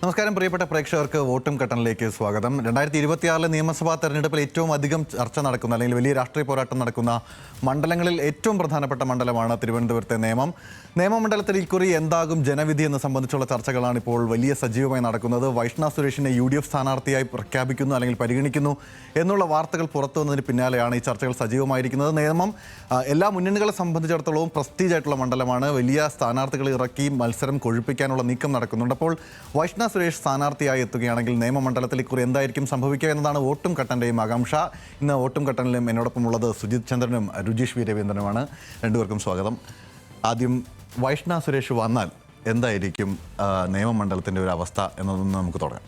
നമസ്കാരം പ്രിയപ്പെട്ട പ്രേക്ഷകർക്ക് വോട്ടും കട്ടനിലേക്ക് സ്വാഗതം. 2026 നിയമസഭാ തെരഞ്ഞെടുപ്പിൽ ഏറ്റവും അധികം ചർച്ച നടക്കുന്ന അല്ലെങ്കിൽ വലിയ രാഷ്ട്രീയ പോരാട്ടം നടക്കുന്ന മണ്ഡലങ്ങളിൽ ഏറ്റവും പ്രധാനപ്പെട്ട മണ്ഡലമാണ് തിരുവനന്തപുരത്തെ നിയമമണ്ഡലത്തിൽ ഇക്കുറി എന്താകും ജനവിധി എന്ന് സംബന്ധിച്ചുള്ള ചർച്ചകളാണ് ഇപ്പോൾ വലിയ സജീവമായി നടക്കുന്നത്. വൈഷ്ണ സുരേഷിനെ UDF സ്ഥാനാർത്ഥിയായി പ്രഖ്യാപിക്കുന്നു അല്ലെങ്കിൽ പരിഗണിക്കുന്നു എന്നുള്ള വാർത്തകൾ പുറത്തു വന്നതിന് പിന്നാലെയാണ് ഈ ചർച്ചകൾ സജീവമായിരിക്കുന്നത്. നിയമം എല്ലാ മുന്നണികളെ സംബന്ധിച്ചിടത്തോളം പ്രസ്റ്റീജ് ആയിട്ടുള്ള മണ്ഡലമാണ്. വലിയ സ്ഥാനാർത്ഥികളെ ഇറക്കി മത്സരം കൊഴുപ്പിക്കാനുള്ള നീക്കം നടക്കുന്നുണ്ട്. അപ്പോൾ വൈഷ്ണ സുരേഷ് സ്ഥാനാർത്ഥിയായി എത്തുകയാണെങ്കിൽ നിയമമണ്ഡലത്തിൽ ഇക്കുറി എന്തായിരിക്കും സംഭവിക്കുക എന്നതാണ് വോട്ടും കട്ടൻ്റെയും ആകാംക്ഷ. ഇന്ന് വോട്ടും കട്ടനിലും എന്നോടൊപ്പമുള്ളത് സുജിത് ചന്ദ്രനും രുജീഷ് വി രവീന്ദ്രനുമാണ്. രണ്ടുപേർക്കും സ്വാഗതം. ആദ്യം വൈഷ്ണ സുരേഷ് വന്നാൽ എന്തായിരിക്കും നിയമമണ്ഡലത്തിൻ്റെ ഒരു അവസ്ഥ എന്നതൊന്ന് നമുക്ക് തുടങ്ങാം.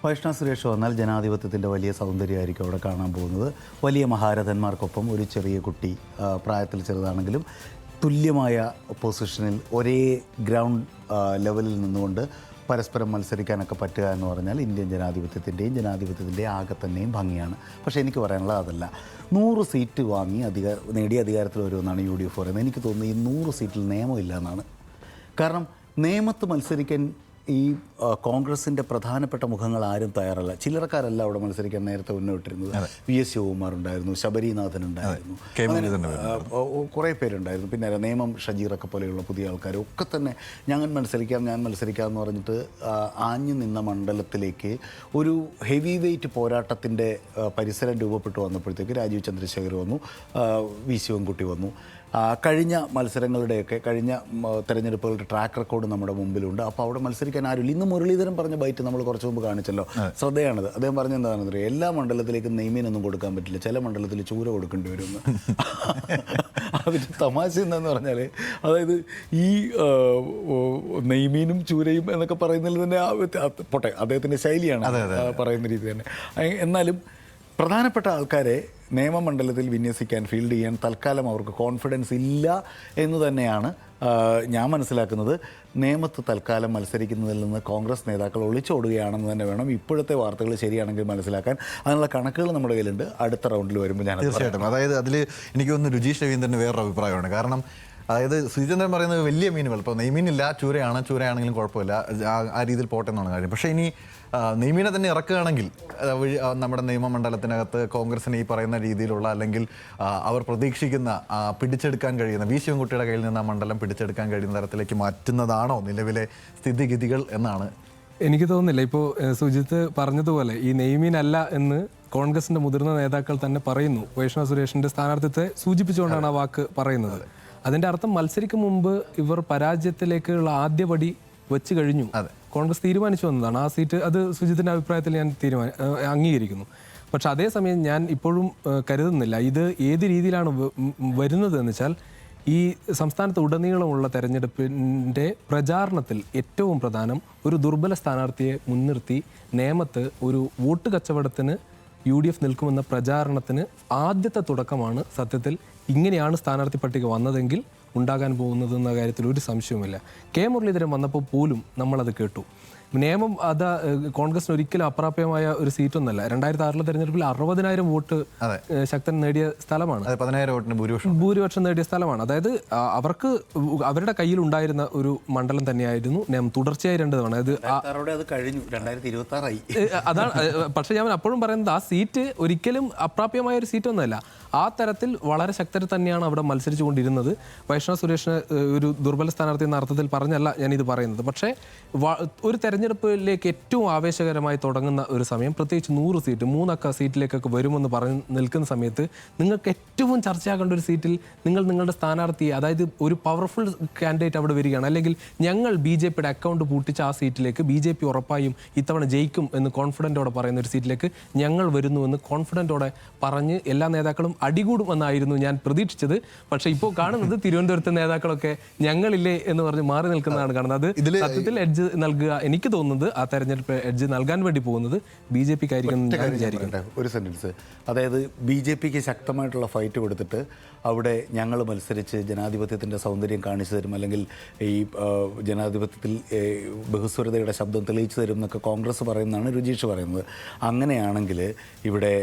വൈഷ്ണ സുരേഷ് വന്നാൽ ജനാധിപത്യത്തിൻ്റെ വലിയ സൗന്ദര്യമായിരിക്കും അവിടെ കാണാൻ പോകുന്നത്. വലിയ മഹാരഥന്മാർക്കൊപ്പം ഒരു ചെറിയ കുട്ടി, പ്രായത്തിൽ ചെറുതാണെങ്കിലും തുല്യമായ പൊസിഷനിൽ ഒരേ ഗ്രൗണ്ട് ലെവലിൽ നിന്നുകൊണ്ട് പരസ്പരം മത്സരിക്കാനൊക്കെ പറ്റുക എന്ന് പറഞ്ഞാൽ ഇന്ത്യൻ ജനാധിപത്യത്തിൻ്റെയും ആകെ തന്നെയും ഭംഗിയാണ്. പക്ഷേ എനിക്ക് പറയാനുള്ളത് അതല്ല. 100 സീറ്റ് വാങ്ങി നേടിയ അധികാരത്തിൽ വരുമെന്നാണ് UDF പറയുന്നത്. എനിക്ക് തോന്നുന്നു ഈ 100 സീറ്റിൽ നിയമമില്ല എന്നാണ്. കാരണം നിയമത്ത് മത്സരിക്കാൻ ഈ കോൺഗ്രസിൻ്റെ പ്രധാനപ്പെട്ട മുഖങ്ങൾ ആരും തയ്യാറല്ല. ചില്ലറക്കാരല്ല അവിടെ മത്സരിക്കാൻ നേരത്തെ ഉന്നയിട്ടിരുന്നത്. VS ശിവകുമാർ ഉണ്ടായിരുന്നു, ശബരിനാഥൻ ഉണ്ടായിരുന്നു, കുറേ പേരുണ്ടായിരുന്നു. പിന്നെ നിയമം ഷജീറൊക്കെ പോലെയുള്ള പുതിയ ആൾക്കാരൊക്കെ തന്നെ ഞാൻ മത്സരിക്കാം എന്ന് പറഞ്ഞിട്ട് ആഞ്ഞു നിന്ന മണ്ഡലത്തിലേക്ക് ഒരു ഹെവി വെയ്റ്റ് പോരാട്ടത്തിൻ്റെ പരിസരം രൂപപ്പെട്ടു വന്നപ്പോഴത്തേക്ക് രാജീവ് ചന്ദ്രശേഖർ വന്നു, വി ശിവൻകുട്ടി വന്നു. കഴിഞ്ഞ മത്സരങ്ങളുടെയൊക്കെ കഴിഞ്ഞ തെരഞ്ഞെടുപ്പുകളുടെ ട്രാക്ക് റെക്കോർഡ് നമ്മുടെ മുമ്പിലുണ്ട്. അപ്പോൾ അവിടെ മത്സരിക്കാൻ ആരുമില്ല. ഇന്ന് മുരളീധരൻ പറഞ്ഞ ബൈറ്റ് നമ്മൾ കുറച്ച് മുമ്പ് കാണിച്ചല്ലോ, ശ്രദ്ധയാണത്. അദ്ദേഹം പറഞ്ഞെന്താണെന്ന് അറിയാം, എല്ലാ മണ്ഡലത്തിലേക്കും നെയ്മീനൊന്നും കൊടുക്കാൻ പറ്റില്ല, ചില മണ്ഡലത്തിൽ ചൂര കൊടുക്കേണ്ടി വരുമെന്ന്. അതിൻ്റെ തമാശ എന്താണെന്ന് പറഞ്ഞാൽ, അതായത് ഈ നെയ്മീനും ചൂരയും എന്നൊക്കെ പറയുന്നതിൽ തന്നെ പോട്ടെ, അദ്ദേഹത്തിൻ്റെ ശൈലിയാണ് പറയുന്ന രീതി തന്നെ. എന്നാലും പ്രധാനപ്പെട്ട ആൾക്കാരെ നിയമമണ്ഡലത്തിൽ വിന്യസിക്കാൻ, ഫീൽഡ് ചെയ്യാൻ തൽക്കാലം അവർക്ക് കോൺഫിഡൻസ് ഇല്ല എന്ന് തന്നെയാണ് ഞാൻ മനസ്സിലാക്കുന്നത്. നിയമത്ത് തൽക്കാലം മത്സരിക്കുന്നതിൽ നിന്ന് കോൺഗ്രസ് നേതാക്കൾ ഒളിച്ചോടുകയാണെന്ന് തന്നെ വേണം ഇപ്പോഴത്തെ വാർത്തകൾ ശരിയാണെങ്കിൽ മനസ്സിലാക്കാൻ. അതിനുള്ള കണക്കുകൾ നമ്മുടെ കയ്യിലുണ്ട്. അടുത്ത റൗണ്ടിൽ വരുമ്പോൾ ഞാൻ തീർച്ചയായിട്ടും, അതായത് അതിൽ എനിക്ക് തോന്നുന്നു രുജീഷ് രവീന്ദ്രന് വേറൊരു അഭിപ്രായമാണ്. കാരണം അതായത് സുജിചന്ദ്രൻ പറയുന്നത് വലിയ മീനുകൾ, ഇപ്പോൾ നെയ്മീനില്ല, ചൂരയാണെങ്കിലും കുഴപ്പമില്ല, ആ രീതിയിൽ പോട്ടെ എന്നാണ് കാര്യം. പക്ഷേ ഇനി നെയ്മീനെ തന്നെ ഇറക്കുകയാണെങ്കിൽ നമ്മുടെ നിയമമണ്ഡലത്തിനകത്ത് കോൺഗ്രസിന് ഈ പറയുന്ന രീതിയിലുള്ള അല്ലെങ്കിൽ അവർ പ്രതീക്ഷിക്കുന്ന പിടിച്ചെടുക്കാൻ കഴിയുന്ന വി ശിവൻകുട്ടിയുടെ കയ്യിൽ നിന്ന് ആ മണ്ഡലം പിടിച്ചെടുക്കാൻ കഴിയുന്ന തരത്തിലേക്ക് മാറ്റുന്നതാണോ നിലവിലെ സ്ഥിതിഗതികൾ എന്നാണ് എനിക്ക് തോന്നുന്നില്ല. ഇപ്പോൾ സുജിത്ത് പറഞ്ഞതുപോലെ ഈ നെയ്മീനല്ല എന്ന് കോൺഗ്രസിൻ്റെ മുതിർന്ന നേതാക്കൾ തന്നെ പറയുന്നു. വൈഷ്ണവ സുരേഷിൻ്റെ സ്ഥാനാർത്ഥിത്വത്തെ സൂചിപ്പിച്ചുകൊണ്ടാണ് ആ വാക്ക് പറയുന്നത്. അതിൻ്റെ അർത്ഥം മത്സരിക്കും മുമ്പ് ഇവർ പരാജയത്തിലേക്കുള്ള ആദ്യപടി വെച്ച് കഴിഞ്ഞു. കോൺഗ്രസ് തീരുമാനിച്ചു വന്നതാണ് ആ സീറ്റ്. അത് സുജിത്തിൻ്റെ അഭിപ്രായത്തിൽ ഞാൻ അംഗീകരിക്കുന്നു. പക്ഷെ അതേസമയം ഞാൻ ഇപ്പോഴും കരുതുന്നില്ല ഇത് ഏത് രീതിയിലാണ് വരുന്നത് എന്ന് വെച്ചാൽ, ഈ സംസ്ഥാനത്ത് ഉടനീളമുള്ള തെരഞ്ഞെടുപ്പിൻ്റെ പ്രചാരണത്തിൽ ഏറ്റവും പ്രധാനം ഒരു ദുർബല സ്ഥാനാർത്ഥിയെ മുൻനിർത്തി നേമത്ത് ഒരു വോട്ട് കച്ചവടത്തിന് UDF നിൽക്കുമെന്ന പ്രചാരണത്തിന് ആദ്യത്തെ തുടക്കമാണ് സത്യത്തിൽ. ഇങ്ങനെയാണ് സ്ഥാനാർത്ഥി പട്ടിക വന്നതെങ്കിൽ ഉണ്ടാകാൻ പോകുന്നതെന്ന കാര്യത്തിൽ ഒരു സംശയവുമില്ല. മുരളീധരൻ വന്നപ്പോൾ പോലും നമ്മളത് കേട്ടു. നിയമം അത് കോൺഗ്രസിന് ഒരിക്കലും അപ്രാപ്യമായ ഒരു സീറ്റൊന്നല്ല. 2006 തെരഞ്ഞെടുപ്പിൽ 60,000 വോട്ട് ശക്തൻ നേടിയ സ്ഥലമാണ്, 10,000 വോട്ടിന് ഭൂരിപക്ഷം നേടിയ സ്ഥലമാണ്. അതായത് അവർക്ക് അവരുടെ കയ്യിൽ ഉണ്ടായിരുന്ന ഒരു മണ്ഡലം തന്നെയായിരുന്നു നിയമം. തുടർച്ചയായി 2 തവണ അതാണ്. പക്ഷെ ഞാൻ അപ്പോഴും പറയുന്നത് ആ സീറ്റ് ഒരിക്കലും അപ്രാപ്യമായ ഒരു സീറ്റൊന്നുമല്ല. ആ തരത്തിൽ വളരെ ശക്തർ തന്നെയാണ് അവിടെ മത്സരിച്ചു കൊണ്ടിരുന്നത്. വൈഷ്ണവ സുരേഷിന് ഒരു ദുർബല സ്ഥാനാർത്ഥി എന്ന അർത്ഥത്തിൽ പറഞ്ഞല്ല ഞാനിത് പറയുന്നത്. പക്ഷേ ഒരു തെരഞ്ഞെടുപ്പിലേക്ക് ഏറ്റവും ആവേശകരമായി തുടങ്ങുന്ന ഒരു സമയം, പ്രത്യേകിച്ച് 100 സീറ്റ് 3 അക്ക സീറ്റിലേക്കൊക്കെ വരുമെന്ന് പറഞ്ഞ് നിൽക്കുന്ന സമയത്ത് നിങ്ങൾക്ക് ഏറ്റവും ചർച്ചയാകേണ്ട ഒരു സീറ്റിൽ നിങ്ങളുടെ സ്ഥാനാർത്ഥിയെ, അതായത് ഒരു പവർഫുൾ കാൻഡിഡേറ്റ് അവിടെ വരികയാണ്, അല്ലെങ്കിൽ ഞങ്ങൾ BJPയുടെ അക്കൗണ്ട് പൂട്ടിച്ച് ആ സീറ്റിലേക്ക് BJP ഉറപ്പായും ഇത്തവണ ജയിക്കും എന്ന് കോൺഫിഡൻറ്റോടെ പറയുന്ന ഒരു സീറ്റിലേക്ക് ഞങ്ങൾ വരുന്നുവെന്ന് കോൺഫിഡൻറ്റോടെ പറഞ്ഞ് എല്ലാ നേതാക്കളും അടികൂടും എന്നായിരുന്നു ഞാൻ പ്രതീക്ഷിച്ചത്. പക്ഷേ ഇപ്പോൾ കാണുന്നത് തിരുവനന്തപുരത്തെ നേതാക്കളൊക്കെ ഞങ്ങളില്ലേ എന്ന് പറഞ്ഞ് മാറി നിൽക്കുന്നതാണ് കാണുന്നത്. അത് സത്യത്തിൽ എഡ്ജ് നൽകുക, എനിക്ക് തോന്നുന്നത് ആ തെരഞ്ഞെടുപ്പ് എഡ്ജ് നൽകാൻ വേണ്ടി പോകുന്നത് BJPക്കായിരിക്കും ഞാൻ വിചാരിക്കുന്നത്. ഒരു സെന്റൻസ്, അതായത് BJPക്ക് ശക്തമായിട്ടുള്ള ഫൈറ്റ് കൊടുത്തിട്ട് അവിടെ ഞങ്ങൾ മത്സരിച്ച് ജനാധിപത്യത്തിൻ്റെ സൗന്ദര്യം കാണിച്ചു തരും, അല്ലെങ്കിൽ ഈ ജനാധിപത്യത്തിൽ ബഹുസ്വരതയുടെ ശബ്ദം തെളിയിച്ചു തരും എന്നൊക്കെ കോൺഗ്രസ് പറയുന്നതാണ് രുജീഷ് പറയുന്നത്. അങ്ങനെയാണെങ്കിൽ ഇവിടെ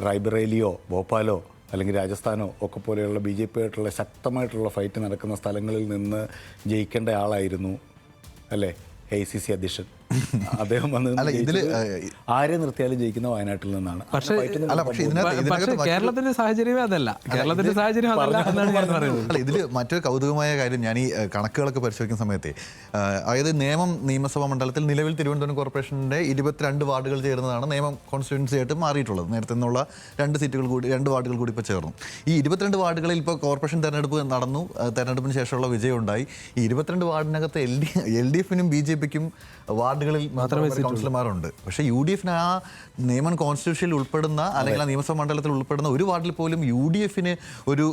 റായ്ബറേലിയോ ഭോപ്പാലോ അല്ലെങ്കിൽ രാജസ്ഥാനോ ഒക്കെ പോലെയുള്ള BJP ആയിട്ടുള്ള ശക്തമായിട്ടുള്ള ഫൈറ്റ് നടക്കുന്ന സ്ഥലങ്ങളിൽ നിന്ന് ജയിക്കേണ്ട ആളായിരുന്നു അല്ലേ AICC അധ്യക്ഷൻ. അദ്ദേഹം വന്ന് അല്ല, ഇതില് ആരെ നിർത്തിയാലും ജയിക്കുന്ന വയനാട്ടിൽ നിന്നാണ്. പക്ഷേ ഇതിനകത്ത് പക്ഷേ കേരളത്തിന്റെ സാഹചര്യമേ അതല്ല, കേരളത്തിന്റെ സാഹചര്യം അതല്ല എന്നാണ് ഞാൻ പറയുന്നത്. അല്ല, ഇതിൽ മറ്റൊരു കൗതുകമായ കാര്യം, ഞാൻ ഈ കണക്കുകളൊക്കെ പരിശോധിക്കുന്ന സമയത്ത് അതായത് നിയമസഭാ മണ്ഡലത്തിൽ നിലവിൽ തിരുവനന്തപുരം കോർപ്പറേഷൻ്റെ 22 വാർഡുകൾ ചേർന്നതാണ് നിയമം കോൺസ്റ്റിറ്റ്യുവൻസി ആയിട്ട് മാറിയിട്ടുള്ളത്. നേരത്തെ നിന്നുള്ള 2 വാർഡുകൾ കൂടി ഇപ്പോൾ ചേർന്നു. ഈ 22 വാർഡുകളിൽ ഇപ്പോൾ കോർപ്പറേഷൻ തെരഞ്ഞെടുപ്പ് നടന്നു. തെരഞ്ഞെടുപ്പിന് ശേഷമുള്ള വിജയം ഉണ്ടായി. ഈ 22 വാർഡിനകത്ത് LDFനും BJPക്കും വാർഡുകളിൽ മാത്രമേ കൗൺസിലർമാരുണ്ട്. പക്ഷേ UDFന് ആ നിയമം കോൺസ്റ്റിറ്റ്യൂഷനിൽ ഉൾപ്പെടുന്ന അല്ലെങ്കിൽ ആ നിയമസഭാ മണ്ഡലത്തിൽ ഉൾപ്പെടുന്ന ഒരു വാർഡിൽ പോലും UDFന് ഒരു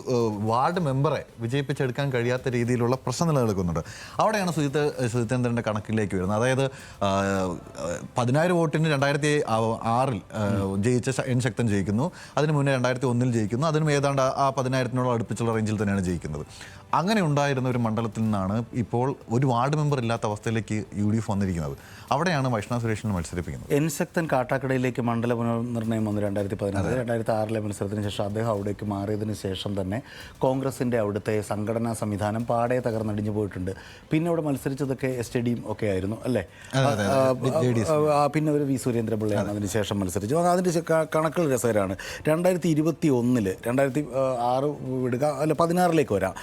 വാർഡ് മെമ്പറെ വിജയിപ്പിച്ചെടുക്കാൻ കഴിയാത്ത രീതിയിലുള്ള പ്രശ്നം നിലനിൽക്കുന്നുണ്ട്. അവിടെയാണ് സുജിതേന്ദ്രൻ്റെ കണക്കിലേക്ക് വരുന്നത്. അതായത് 10,000 വോട്ടിന് 2006 ജയിച്ച N ശക്തൻ ജയിക്കുന്നു. അതിന് മുന്നേ 2001 ജയിക്കുന്നു. അതിനും ഏതാണ്ട് ആ 10,000-നോളം അടുപ്പിച്ചുള്ള റേഞ്ചിൽ തന്നെയാണ് ജയിക്കുന്നത്. അങ്ങനെ ഉണ്ടായിരുന്ന ഒരു മണ്ഡലത്തിൽ നിന്നാണ് ഇപ്പോൾ ഒരു വാർഡ് മെമ്പർ ഇല്ലാത്ത അവസ്ഥയിലേക്ക് UDF വന്നിരിക്കുന്നത്. അവിടെയാണ് വൈഷ്ണവ് സുരേഷിനെ മത്സരിപ്പിക്കുന്നത്. N ശക്തൻ കാട്ടാക്കടയിലേക്ക് മണ്ഡല പുനർനിർണ്ണയം വന്നു 2014. 2006 മത്സരത്തിന് ശേഷം അദ്ദേഹം അവിടേക്ക് മാറിയതിന് ശേഷം തന്നെ കോൺഗ്രസിൻ്റെ അവിടുത്തെ സംഘടനാ സംവിധാനം പാടെ തകർന്നടിഞ്ഞു പോയിട്ടുണ്ട്. പിന്നെ അവിടെ മത്സരിച്ചതൊക്കെ STDയും ഒക്കെ ആയിരുന്നു അല്ലേ. പിന്നെ ഒരു V സുരേന്ദ്രപിള്ളയാണ് അതിന് ശേഷം മത്സരിച്ചു. അതിൻ്റെ കണക്കുകൾ രസകരമാണ്. 2021 2006 വിടുക അല്ല 16 വരാം.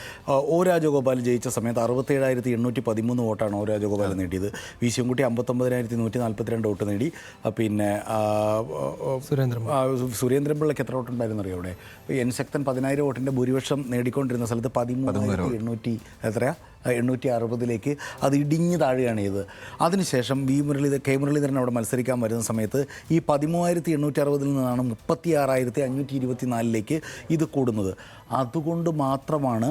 O രാജഗോപാൽ ജയിച്ച സമയത്ത് 67,813 വോട്ടാണ് O രാജഗോപാൽ നേടിയത്. വി ശിവൻകുട്ടി 59,142 വോട്ട് നേടി. പിന്നെ സുരേന്ദ്രപിള്ളയ്ക്ക് എത്ര വോട്ടുണ്ടായിരുന്നു അറിയാം അവിടെ. N ശക്തൻ 10,000 വോട്ടിൻ്റെ ഭൂരിപക്ഷം നേടിക്കൊണ്ടിരുന്ന സ്ഥലത്ത് 13,860 അത് ഇടിഞ്ഞ് താഴുകയാണ് ചെയ്തത്. അതിനുശേഷം K മുരളീധരൻ അവിടെ മത്സരിക്കാൻ വരുന്ന സമയത്ത് ഈ 13,860 നിന്നാണ് 36,524 ഇത് കൂടുന്നത്. അതുകൊണ്ട് മാത്രമാണ്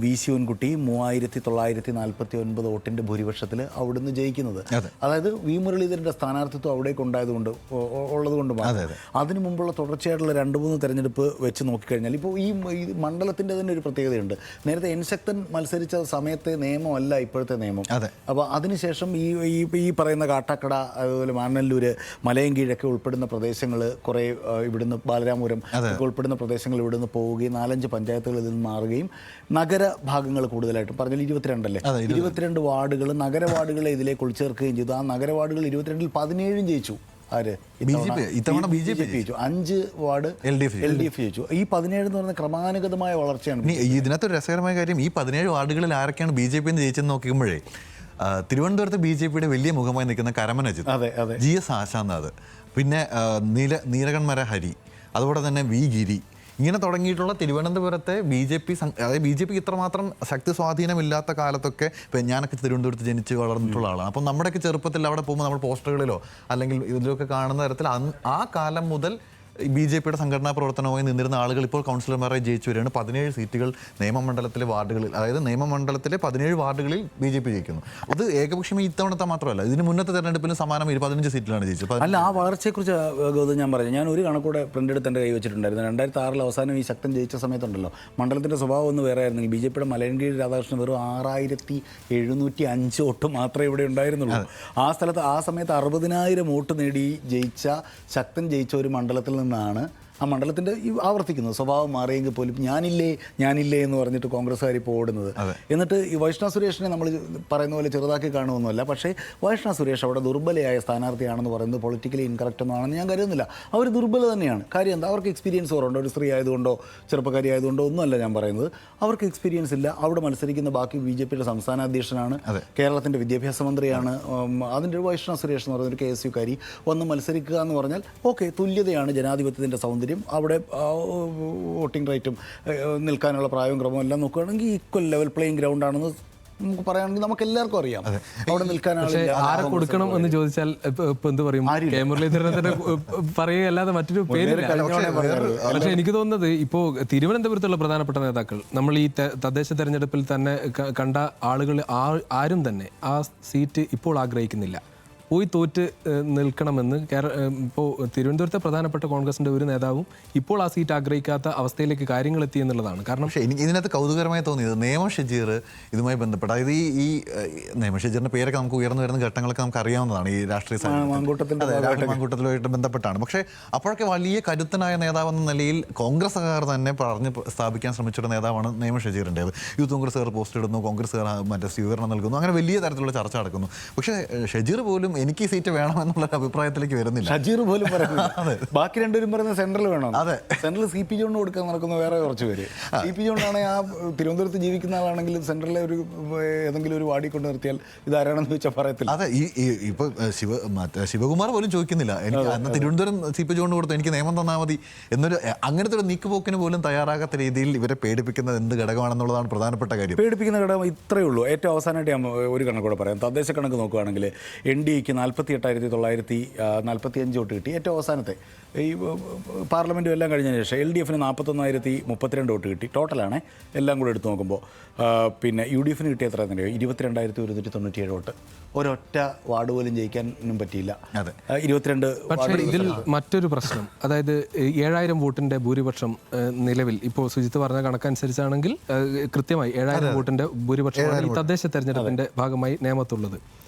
V ശിവൻകുട്ടി 3,949 വോട്ടിൻ്റെ ഭൂരിപക്ഷത്തിൽ അവിടുന്ന് ജയിക്കുന്നത്. അതായത് V മുരളീധരൻ്റെ സ്ഥാനാർത്ഥിത്വം അവിടേക്ക് ഉള്ളതുകൊണ്ട് മാത്രം. അതിനു മുമ്പുള്ള തുടർച്ചയായിട്ടുള്ള 2-3 തെരഞ്ഞെടുപ്പ് വെച്ച് നോക്കിക്കഴിഞ്ഞാൽ ഇപ്പോൾ ഈ മണ്ഡലത്തിൻ്റെ തന്നെ ഒരു പ്രത്യേകതയുണ്ട്. നേരത്തെ N ശക്തൻ മത്സരിച്ച സമയത്തെ നിയമമല്ല ഇപ്പോഴത്തെ നിയമം. അപ്പോൾ അതിനുശേഷം ഈ പറയുന്ന കാട്ടാക്കട, അതുപോലെ മാനല്ലൂർ, മലയൻകീഴൊക്കെ ഉൾപ്പെടുന്ന പ്രദേശങ്ങൾ, കുറേ ഇവിടുന്ന് ബാലരാമപുരം ഒക്കെ ഉൾപ്പെടുന്ന പ്രദേശങ്ങൾ ഇവിടുന്ന് പോവുകയും 4-5 പഞ്ചായത്തുകളിൽ നിന്ന് മാറുകയും നഗരഭാഗങ്ങൾ കൂടുതലായിട്ടും പറഞ്ഞാൽ 22 അല്ലേ, 22 വാർഡുകൾ നഗര വാർഡുകളെ ഇതിലേക്ക് ഉൾച്ചേർക്കുകയും ചെയ്തു. ആ നഗര വാർഡുകൾ 22-ൽ 17 ജയിച്ചു. ആര്? BJP ജയിച്ചു. 5 വാർഡ് LDF ജയിച്ചു. ഈ 17 എന്ന് പറയുന്ന ക്രമാനുഗതമായ വളർച്ചയാണ്. ഇതിനകത്തൊരു രസകരമായ കാര്യം, ഈ 17 വാർഡുകളിൽ ആരൊക്കെയാണ് BJP ജയിച്ചെന്ന് നോക്കുമ്പോഴേ തിരുവനന്തപുരത്ത് BJPയുടെ വലിയ മുഖമായി നിൽക്കുന്ന കരമന അജിത്, GS ആശാനാഥ്, പിന്നെ നീലകണ്ഠമര ഹരി, അതുപോലെ തന്നെ V ഗിരി, ഇങ്ങനെ തുടങ്ങിയിട്ടുള്ള തിരുവനന്തപുരത്തെ അതായത് BJPക്ക് ഇത്രമാത്രം ശക്തി സ്വാധീനമില്ലാത്ത കാലത്തൊക്കെ ഇപ്പം ഞാനൊക്കെ തിരുവനന്തപുരത്ത് ജനിച്ച് വളർന്നിട്ടുള്ള ആളാണ്. അപ്പം നമ്മുടെയൊക്കെ ചെറുപ്പത്തിൽ അവിടെ പോകുമ്പോൾ നമ്മൾ പോസ്റ്ററുകളിലോ അല്ലെങ്കിൽ ഇതിലൊക്കെ കാണുന്ന തരത്തിൽ ആ കാലം മുതൽ BJPയുടെ സംഘടനാ പ്രവർത്തനവുമായി നിന്നിരുന്ന ആളുകൾ ഇപ്പോൾ കൗൺസിലർമാരായി ജയിച്ചു വരികയാണ്. 17 സീറ്റുകൾ നിയമമണ്ഡലത്തിലെ വാർഡുകളിൽ, അതായത് നിയമമണ്ഡലത്തിലെ 17 വാർഡുകളിൽ BJP ജയിക്കുന്നു. അത് ഏകപക്ഷീയമായി ഇത്തവണത്തെ മാത്രമല്ല, ഇതിന് മുന്നത്തെ തെരഞ്ഞെടുപ്പിന് സമാനം 15 സീറ്റിലാണ് ജയിച്ചത്. അല്ല, ആ വളർച്ചയെക്കുറിച്ച് ഗൗതം ഞാൻ പറഞ്ഞു. ഞാൻ ഒരു കണക്കൂടെ പ്രിൻ്റ് എടുത്ത് എൻ്റെ കൈ വെച്ചിട്ടുണ്ടായിരുന്നു. 2006 അവസാനം ഈ ശക്തൻ ജയിച്ച സമയത്തുണ്ടല്ലോ, മണ്ഡലത്തിൻ്റെ സ്വഭാവം ഒന്ന് വേറെ ആയിരുന്നെങ്കിൽ BJPയുടെ മലയൻകീഴ് രാധാകൃഷ്ണൻ വെറും 6,705 വോട്ട് മാത്രമേ ഇവിടെ ഉണ്ടായിരുന്നുള്ളൂ. ആ സ്ഥലത്ത് ആ സമയത്ത് 60,000 വോട്ട് നേടി ജയിച്ച ശക്തൻ ജയിച്ച ഒരു മണ്ഡലത്തിൽ നിന്നാണ് ആ മണ്ഡലത്തിൻ്റെ ആവർത്തിക്കുന്നത്. സ്വഭാവം മാറിയെങ്കിൽ പോലും ഞാനില്ലേ എന്ന് പറഞ്ഞിട്ട് കോൺഗ്രസ്സുകാർ ഇപ്പോൾ ഓടുന്നത്. എന്നിട്ട് ഈ വൈഷ്ണവ് സുരേഷിനെ നമ്മൾ പറയുന്ന പോലെ ചെറുതാക്കി കാണുമൊന്നുമല്ല. പക്ഷേ വൈഷ്ണവ് സുരേഷ് അവിടെ ദുർബലയായ സ്ഥാനാർത്ഥിയാണെന്ന് പറയുന്നത് പൊളിറ്റിക്കലി ഇൻകറക്റ്റ് ഒന്നാണെന്ന് ഞാൻ കരുതുന്നില്ല. അവർ ദുർബല തന്നെയാണ്. കാര്യം എന്താ, അവർക്ക് എക്സ്പീരിയൻസ് കുറവുണ്ടോ, ഒരു സ്ത്രീ ആയതുകൊണ്ടോ ചെറുപ്പക്കാരി ആയതുകൊണ്ടോ ഒന്നുമല്ല ഞാൻ പറയുന്നത്. അവർക്ക് എക്സ്പീരിയൻസ് ഇല്ല. അവിടെ മത്സരിക്കുന്ന ബാക്കി BJPയുടെ സംസ്ഥാന അധ്യക്ഷനാണ്, കേരളത്തിൻ്റെ വിദ്യാഭ്യാസ മന്ത്രിയാണ്. അതിൻ്റെ ഒരു വൈഷ്ണവ് സുരേഷ് എന്ന് പറയുന്ന ഒരു KSUക്കാരി വന്ന് മത്സരിക്കുക എന്ന് പറഞ്ഞാൽ ഓക്കെ, തുല്യതയാണ് ജനാധിപത്യത്തിൻ്റെ സൗന്ദര്യം. അവിടെ വോട്ടിംഗ് റൈറ്റും നിൽക്കാനുള്ള പ്രായവും ക്രമവും എല്ലാം നോക്കുകയാണെങ്കിൽ ഈക്വൽ ലെവൽ പ്ലേയിങ് ഗ്രൗണ്ട് ആണെന്ന് നമുക്ക് പറയുകയാണെങ്കിൽ നമുക്ക് എല്ലാവർക്കും അറിയാം. അവിടെ നിൽക്കാനാണ് ആരെ കൊടുക്കണം എന്ന് ചോദിച്ചാൽ ഇപ്പൊ എന്ത് പറയും, K മുരളീധരനെ പറയുകയല്ലാതെ മറ്റൊരു പേരില്ല. പക്ഷെ എനിക്ക് തോന്നുന്നത് ഇപ്പോൾ തിരുവനന്തപുരത്തുള്ള പ്രധാനപ്പെട്ട നേതാക്കൾ, നമ്മൾ ഈ തദ്ദേശ തെരഞ്ഞെടുപ്പിൽ തന്നെ കണ്ട ആളുകൾ ആരും തന്നെ ആ സീറ്റ് ഇപ്പോൾ ആഗ്രഹിക്കുന്നില്ല. പോയി തോറ്റ് നിൽക്കണമെന്ന് ഇപ്പോൾ തിരുവനന്തപുരത്തെ പ്രധാനപ്പെട്ട കോൺഗ്രസിൻ്റെ ഒരു നേതാവും ഇപ്പോൾ ആ സീറ്റ് ആഗ്രഹിക്കാത്ത അവസ്ഥയിലേക്ക് കാര്യങ്ങൾ എത്തി എന്നുള്ളതാണ്. കാരണം പക്ഷേ എനിക്ക് ഇതിനകത്ത് കൗതുകരമായി തോന്നിയത് നേമം ഷജീർ ഇതുമായി ബന്ധപ്പെട്ട, അതായത് ഈ നേമം ഷജീറിൻ്റെ പേരൊക്കെ നമുക്ക് ഉയർന്നു വരുന്ന ഘട്ടങ്ങളൊക്കെ നമുക്ക് അറിയാവുന്നതാണ് ഈ രാഷ്ട്രീയ മാങ്കൂട്ടത്തിലുമായിട്ട് ബന്ധപ്പെട്ടാണ്. പക്ഷേ അപ്പോഴൊക്കെ വലിയ കരുത്തനായ നേതാവെന്ന നിലയിൽ കോൺഗ്രസ്സുകാർ തന്നെ പറഞ്ഞ് സ്ഥാപിക്കാൻ ശ്രമിച്ചിരുന്ന നേതാവാണ് നേമം ഷജീറിൻ്റേത്. യൂത്ത് കോൺഗ്രസ്സുകാർ പോസ്റ്റ് ഇടുന്നു, കോൺഗ്രസ്സുകാർ മറ്റേ സ്വീകരണം നൽകുന്നു, അങ്ങനെ വലിയ തരത്തിലുള്ള ചർച്ച നടക്കുന്നു. പക്ഷേ ഷജീർ പോലും എനിക്ക് ഈ സീറ്റ് വേണമെന്നുള്ളൊരു അഭിപ്രായത്തിലേക്ക് വരുന്നില്ല. ഷജീർ പോലും പറയുന്നത് ബാക്കി രണ്ടുപേരും പറയുന്നത് സെൻട്രൽ വേണം. അതെ, സെൻട്രൽ സി പി ജോണിന് കൊടുക്കാൻ നടക്കുന്ന വേറെ കുറച്ച് പേര്. സി പി ജോണിനാണെങ്കിൽ ആ തിരുവനന്തപുരത്ത് ജീവിക്കുന്ന ആളാണെങ്കിലും സെൻട്രലിലെ ഒരു ഏതെങ്കിലും ഒരു വാർഡിൽ കൊണ്ട് നിർത്തിയാൽ ഇതാരാണെന്ന് ചോദിച്ചാൽ പറയത്തില്ല. അതെ, ഇപ്പൊ ശിവകുമാർ പോലും ചോദിക്കുന്നില്ല എനിക്ക് അന്ന് തിരുവനന്തപുരം സി പി ജോണിന് കൊടുത്തു, എനിക്ക് നിയമം തന്നാൽ മതി എന്നൊരു അങ്ങനത്തെ ഒരു നീക്കുപോക്കിന് പോലും തയ്യാറാകാത്ത രീതിയിൽ ഇവരെ പേടിപ്പിക്കുന്നത് എന്ത് ഘടകമാണെന്നുള്ളതാണ് പ്രധാനപ്പെട്ട കാര്യം. പേടിപ്പിക്കുന്ന ഘടകം ഇത്രയേ ഉള്ളൂ. ഏറ്റവും അവസാനമായിട്ട് ഞാൻ ഒരു കണക്കൂടെ പറയാം. തദ്ദേശ കണക്ക് നോക്കുകയാണെങ്കിൽ NDAക്ക് 48,945 വോട്ട് കിട്ടി. ഏറ്റവും അവസാനത്തെ ഈ പാർലമെൻറ്റും എല്ലാം കഴിഞ്ഞതിന് ശേഷം LDFന് 41,032 വോട്ട് കിട്ടി. ടോട്ടലാണ് എല്ലാം കൂടെ എടുത്ത് നോക്കുമ്പോൾ. പിന്നെ UDFന് കിട്ടിയ എത്ര തന്നെയോ 22,197 വോട്ട്. ഒരൊറ്റ വാർഡ് പോലും ജയിക്കാനും പറ്റിയില്ല. 22. പക്ഷേ ഇതിൽ മറ്റൊരു പ്രശ്നം, അതായത് 7,000 വോട്ടിന്റെ ഭൂരിപക്ഷം നിലവിൽ ഇപ്പോൾ സുജിത്ത് പറഞ്ഞ കണക്കനുസരിച്ചാണെങ്കിൽ കൃത്യമായി 7,000 വോട്ടിന്റെ ഭൂരിപക്ഷമാണ് ഈ തദ്ദേശ തെരഞ്ഞെടുപ്പിന്റെ ഭാഗമായി നിയമത്തുള്ളത്.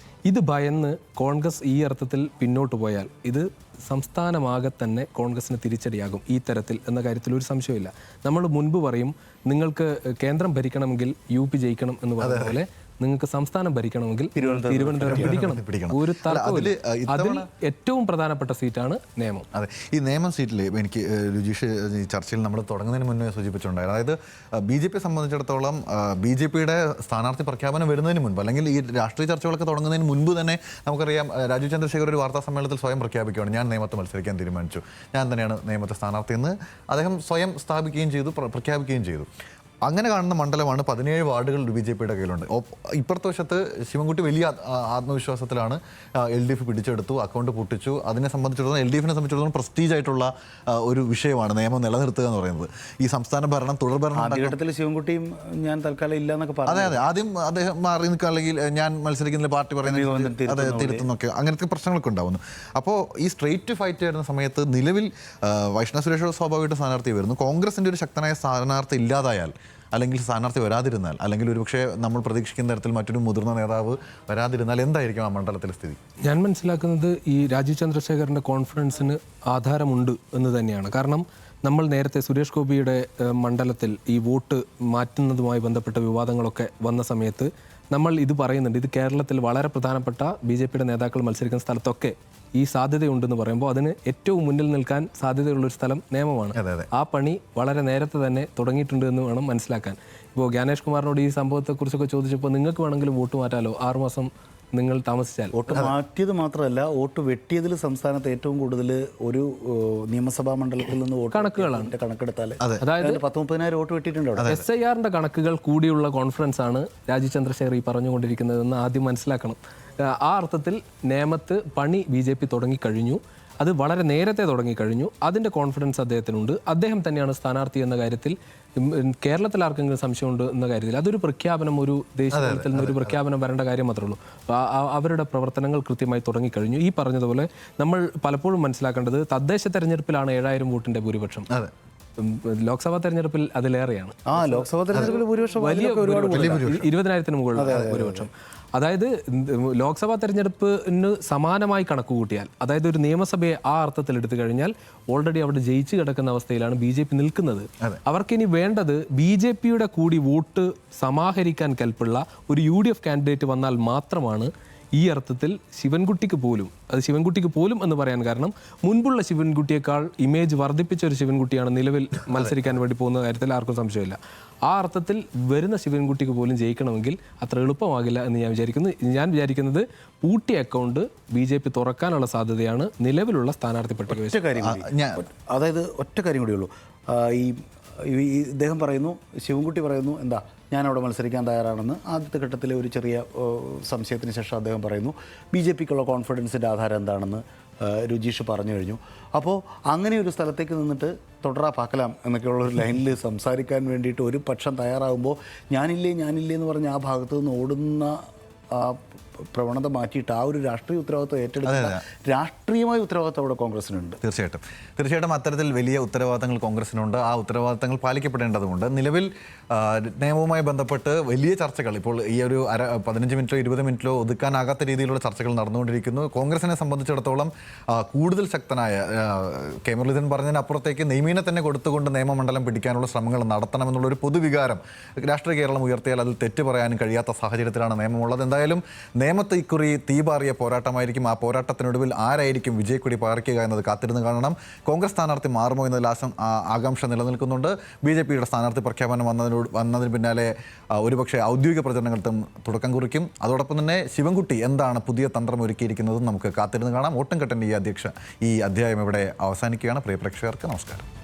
ഇത് ഭയന്ന് കോൺഗ്രസ് ഈ അർത്ഥത്തിൽ പിന്നോട്ട് പോയാൽ ഇത് സംസ്ഥാനമാകെ തന്നെ കോൺഗ്രസിന് തിരിച്ചടിയാകും ഈ തരത്തിൽ എന്ന കാര്യത്തിൽ ഒരു സംശയമില്ല. നമ്മൾ മുൻപ് പറയും, നിങ്ങൾക്ക് കേന്ദ്രം ഭരിക്കണമെങ്കിൽ UP ജയിക്കണം എന്ന് പറഞ്ഞ പോലെ നിങ്ങൾക്ക് സംസ്ഥാനം ഭരിക്കണമെങ്കിൽ തിരുവനന്തപുരം പിടിക്കണം. ഒരു തർക്കമില്ല. അതിൽ ഏറ്റവും പ്രധാനപ്പെട്ട സീറ്റാണ് നിയമം. അതെ, ഈ നിയമം സീറ്റിൽ എനിക്ക് രുചീഷ് ഈ ചർച്ചയിൽ നമ്മൾ തുടങ്ങുന്നതിന് മുന്നേ സൂചിപ്പിച്ചിട്ടുണ്ടായിരുന്നു. അതായത് BJP സംബന്ധിച്ചിടത്തോളം BJPയുടെ സ്ഥാനാർത്ഥി പ്രഖ്യാപനം വരുന്നതിന് മുൻപ്, അല്ലെങ്കിൽ ഈ രാഷ്ട്രീയ ചർച്ചകളൊക്കെ തുടങ്ങുന്നതിന് മുൻപ് തന്നെ നമുക്കറിയാം, രാജീവ് ചന്ദ്രശേഖർ ഒരു വാർത്താ സമ്മേളനത്തിൽ സ്വയം പ്രഖ്യാപിക്കുകയാണ്, ഞാൻ നിയമത്തെ മത്സരിക്കാൻ തീരുമാനിച്ചു, ഞാൻ തന്നെയാണ് നിയമത്തെ സ്ഥാനാർത്ഥി എന്ന് അദ്ദേഹം സ്വയം സ്ഥാപിക്കുകയും ചെയ്തു, പ്രഖ്യാപിക്കുകയും ചെയ്തു. അങ്ങനെ കാണുന്ന മണ്ഡലമാണ് 17 വാർഡുകൾ BJPയുടെ കയ്യിലുണ്ട്. ഇപ്പുറത്തെ വശത്ത് ശിവൻകുട്ടി വലിയ ആത്മവിശ്വാസത്തിലാണ് LDF പിടിച്ചെടുത്തു, അക്കൗണ്ട് പൊട്ടിച്ചു. അതിനെ സംബന്ധിച്ചിടത്തോളം LDFനെ സംബന്ധിച്ചിടത്തോളം പ്രസ്റ്റീജ് ആയിട്ടുള്ള ഒരു വിഷയമാണ് നിയമം നിലനിർത്തുക എന്ന് പറയുന്നത്. ഈ സംസ്ഥാന ഭരണം തുടർഭരണം ശിവൻകുട്ടിയും ഞാൻ തൽക്കാലം ഇല്ല എന്നൊക്കെ പറഞ്ഞു. അതെ, ആദ്യം അദ്ദേഹം മാറി നിൽക്കുക, അല്ലെങ്കിൽ ഞാൻ മത്സരിക്കുന്ന പാർട്ടി പറയുന്നത് അതെ തിരുത്തുന്നൊക്കെ അങ്ങനത്തെ പ്രശ്നങ്ങളൊക്കെ ഉണ്ടാവുന്നു. അപ്പോൾ ഈ സ്ട്രെയിറ്റ് ഫൈറ്റ് വരുന്ന സമയത്ത് നിലവിൽ വൈഷ്ണവ് സുരേഷ് സ്വാഭാവികമായിട്ട് സ്ഥാനാർത്ഥി വരുന്നു. കോൺഗ്രസിൻ്റെ ഒരു ശക്തനായ സ്ഥാനാർത്ഥി ഇല്ലാതായാൽ, അല്ലെങ്കിൽ സ്ഥാനാർത്ഥി വരാതിരുന്നാൽ, അല്ലെങ്കിൽ ഒരുപക്ഷെ നമ്മൾ പ്രതീക്ഷിക്കുന്ന തരത്തിൽ മറ്റൊരു മുതിർന്ന നേതാവ് വരാതിരുന്നാൽ എന്തായിരിക്കും ആ മണ്ഡലത്തിലെ സ്ഥിതി? ഞാൻ മനസ്സിലാക്കുന്നത് ഈ രാജീവ് ചന്ദ്രശേഖറിൻ്റെ കോൺഫിഡൻസിന് ആധാരമുണ്ട് എന്ന് തന്നെയാണ്. കാരണം നമ്മൾ നേരത്തെ സുരേഷ് ഗോപിയുടെ മണ്ഡലത്തിൽ ഈ വോട്ട് മാറ്റുന്നതുമായി ബന്ധപ്പെട്ട വിവാദങ്ങളൊക്കെ വന്ന സമയത്ത് നമ്മൾ ഇത് പറയുന്നുണ്ട്, ഇത് കേരളത്തിൽ വളരെ പ്രധാനപ്പെട്ട BJPയുടെ നേതാക്കൾ മത്സരിക്കുന്ന സ്ഥലത്തൊക്കെ ഈ സാധ്യതയുണ്ടെന്ന് പറയുമ്പോൾ അതിന് ഏറ്റവും മുന്നിൽ നിൽക്കാൻ സാധ്യതയുള്ളൊരു സ്ഥലം നിയമമാണ്. ആ പണി വളരെ നേരത്തെ തന്നെ തുടങ്ങിയിട്ടുണ്ട് എന്ന് വേണം മനസ്സിലാക്കാൻ. ഇപ്പോൾ ജ്ഞാനേഷ് കുമാറിനോട് ഈ സംഭവത്തെക്കുറിച്ചൊക്കെ ചോദിച്ചപ്പോൾ നിങ്ങൾക്ക് വേണമെങ്കിലും വോട്ട് മാറ്റാലോ, 6 മാസം നിങ്ങൾ താമസിച്ചാൽ. വോട്ട് മാറ്റിയത് മാത്രമല്ല, വോട്ട് വെട്ടിയതിൽ സംസ്ഥാനത്ത് ഏറ്റവും കൂടുതൽ ഒരു നിയമസഭാ മണ്ഡലത്തിൽ നിന്ന് കണക്കുകളാണ് കണക്കെടുത്താൽ, അതായത് 10-30,000 വോട്ട് വെട്ടിയിട്ടുണ്ട്. SIRന്റെ കണക്കുകൾ കൂടിയുള്ള കോൺഫറൻസ് ആണ് രാജീവ് ചന്ദ്രശേഖർ ഈ പറഞ്ഞുകൊണ്ടിരിക്കുന്നതെന്ന് ആദ്യം മനസ്സിലാക്കണം. ആ അർത്ഥത്തിൽ നേമത്ത് പണി BJP തുടങ്ങിക്കഴിഞ്ഞു, അത് വളരെ നേരത്തെ തുടങ്ങിക്കഴിഞ്ഞു. അതിൻ്റെ കോൺഫിഡൻസ് അദ്ദേഹത്തിനുണ്ട്. അദ്ദേഹം തന്നെയാണ് സ്ഥാനാർത്ഥി എന്ന കാര്യത്തിൽ കേരളത്തിൽ ആർക്കെങ്കിലും സംശയമുണ്ട് എന്ന കാര്യത്തിൽ അതൊരു പ്രഖ്യാപനം, ഒരു ദേശീയ തലത്തിൽ നിന്ന് ഒരു പ്രഖ്യാപനം വരേണ്ട കാര്യം മാത്രമേ ഉള്ളൂ. അവരുടെ പ്രവർത്തനങ്ങൾ കൃത്യമായി തുടങ്ങിക്കഴിഞ്ഞു. ഈ പറഞ്ഞതുപോലെ നമ്മൾ പലപ്പോഴും മനസ്സിലാക്കേണ്ടത് തദ്ദേശ തെരഞ്ഞെടുപ്പിലാണ് 7,000 വോട്ടിൻ്റെ ഭൂരിപക്ഷം. ലോക്സഭാ തെരഞ്ഞെടുപ്പിൽ അതിലേറെയാണ്. ലോക്സഭാ തെരഞ്ഞെടുപ്പിൽ ഭൂരിപക്ഷം വലിയ 20,000-ന് മുകളിൽ ഭൂരിപക്ഷം. അതായത് ലോക്സഭാ തെരഞ്ഞെടുപ്പിന് സമാനമായി കണക്ക് കൂട്ടിയാൽ, അതായത് ഒരു നിയമസഭയെ ആ അർത്ഥത്തിൽ എടുത്തു കഴിഞ്ഞാൽ ഓൾറെഡി അവിടെ ജയിച്ചു കിടക്കുന്ന അവസ്ഥയിലാണ് BJP നിൽക്കുന്നത്. അവർക്കിനി വേണ്ടത് BJPയുടെ കൂടി വോട്ട് സമാഹരിക്കാൻ കൽപ്പുള്ള ഒരു UDF കാൻഡിഡേറ്റ് വന്നാൽ മാത്രമാണ് ഈ അർത്ഥത്തിൽ ശിവൻകുട്ടിക്ക് പോലും എന്ന് പറയാൻ കാരണം, മുൻപുള്ള ശിവൻകുട്ടിയേക്കാൾ ഇമേജ് വർദ്ധിപ്പിച്ച ഒരു ശിവൻകുട്ടിയാണ് നിലവിൽ മത്സരിക്കാൻ വേണ്ടി പോകുന്ന കാര്യത്തിൽ ആർക്കും സംശയമില്ല. ആ അർത്ഥത്തിൽ വരുന്ന ശിവൻകുട്ടിക്ക് പോലും ജയിക്കണമെങ്കിൽ അത്ര എളുപ്പമാകില്ല എന്ന് ഞാൻ വിചാരിക്കുന്നത് പൂട്ടിയ അക്കൗണ്ട് BJP തുറക്കാനുള്ള സാധ്യതയാണ് നിലവിലുള്ള സ്ഥാനാർത്ഥി പട്ടിക. അതായത് ഒറ്റ കാര്യം കൂടിയുള്ളൂ. ഈ ഇദ്ദേഹം പറയുന്നു, ശിവൻകുട്ടി പറയുന്നു, എന്താ ഞാനവിടെ മത്സരിക്കാൻ തയ്യാറാണെന്ന്. ആദ്യത്തെ ഘട്ടത്തിലെ ഒരു ചെറിയ സംശയത്തിന് ശേഷം അദ്ദേഹം പറയുന്നു BJPക്കുള്ള കോൺഫിഡൻസിൻ്റെ ആധാരം എന്താണെന്ന് രുചീഷ് പറഞ്ഞു കഴിഞ്ഞു. അപ്പോൾ അങ്ങനെ ഒരു സ്ഥലത്തേക്ക് നിന്നിട്ട് തുടരാ പാക്കലാം എന്നൊക്കെയുള്ള ഒരു ലൈനിൽ സംസാരിക്കാൻ വേണ്ടിയിട്ട് ഒരു പക്ഷം തയ്യാറാകുമ്പോൾ ഞാനില്ലേ എന്ന് പറഞ്ഞ് ആ ഭാഗത്തു നിന്ന് ഓടുന്ന പ്രവണത മാറ്റിയിട്ട് ആ ഒരു രാഷ്ട്രീയ ഉത്തരവാദിത്വം ഏറ്റെടുത്ത രാഷ്ട്രീയമായ ഉത്തരവാദിത്വം അവിടെ കോൺഗ്രസിനുണ്ട്. തീർച്ചയായിട്ടും അത്തരത്തിൽ വലിയ ഉത്തരവാദിത്തങ്ങൾ കോൺഗ്രസിനുണ്ട്. ആ ഉത്തരവാദിത്തങ്ങൾ പാലിക്കപ്പെടേണ്ടതുണ്ട്. നിലവിൽ നിയമവുമായി ബന്ധപ്പെട്ട് വലിയ ചർച്ചകൾ ഇപ്പോൾ ഈ ഒരു 15 മിനിറ്റോ 20 മിനിറ്റിലോ ഒതുക്കാനാകാത്ത രീതിയിലുള്ള ചർച്ചകൾ നടന്നുകൊണ്ടിരിക്കുന്നു. കോൺഗ്രസിനെ സംബന്ധിച്ചിടത്തോളം കൂടുതൽ ശക്തനായ കെ മുരളീധരൻ പറഞ്ഞതിനപ്പുറത്തേക്ക് നെയ്മീനെ തന്നെ കൊടുത്തുകൊണ്ട് നിയമമണ്ഡലം പിടിക്കാനുള്ള ശ്രമങ്ങൾ നടത്തണമെന്നുള്ളൊരു പൊതുവികാരം രാഷ്ട്രീയ കേരളം ഉയർത്തിയാൽ അതിൽ തെറ്റ് പറയാനും കഴിയാത്ത സാഹചര്യത്തിലാണ് നിയമമുള്ളത്. എന്തായാലും നിയമത്ത് ഇക്കുറി തീപാറിയ പോരാട്ടമായിരിക്കും. ആ പോരാട്ടത്തിനൊടുവിൽ ആരായിരിക്കും വിജയക്കൊടി പാറിക്കുക എന്നത് കാത്തിരുന്ന് കാണണം. കോൺഗ്രസ് സ്ഥാനാർത്ഥി മാറുമോ എന്നതിൽ ആകാംക്ഷ നിലനിൽക്കുന്നുണ്ട്. BJPയുടെ സ്ഥാനാർത്ഥി പ്രഖ്യാപനം വന്നതിന് പിന്നാലെ ഒരുപക്ഷെ ഔദ്യോഗിക പ്രചരണങ്ങൾക്കും തുടക്കം കുറിക്കും. അതോടൊപ്പം തന്നെ ശിവൻകുട്ടി എന്താണ് പുതിയ തന്ത്രം ഒരുക്കിയിരിക്കുന്നതും നമുക്ക് കാത്തിരുന്ന് കാണാം. വോട്ടും കെട്ടൻ്റെ ഈ അധ്യായം ഇവിടെ അവസാനിക്കുകയാണ്. പ്രിയ പ്രേക്ഷകർക്ക് നമസ്കാരം.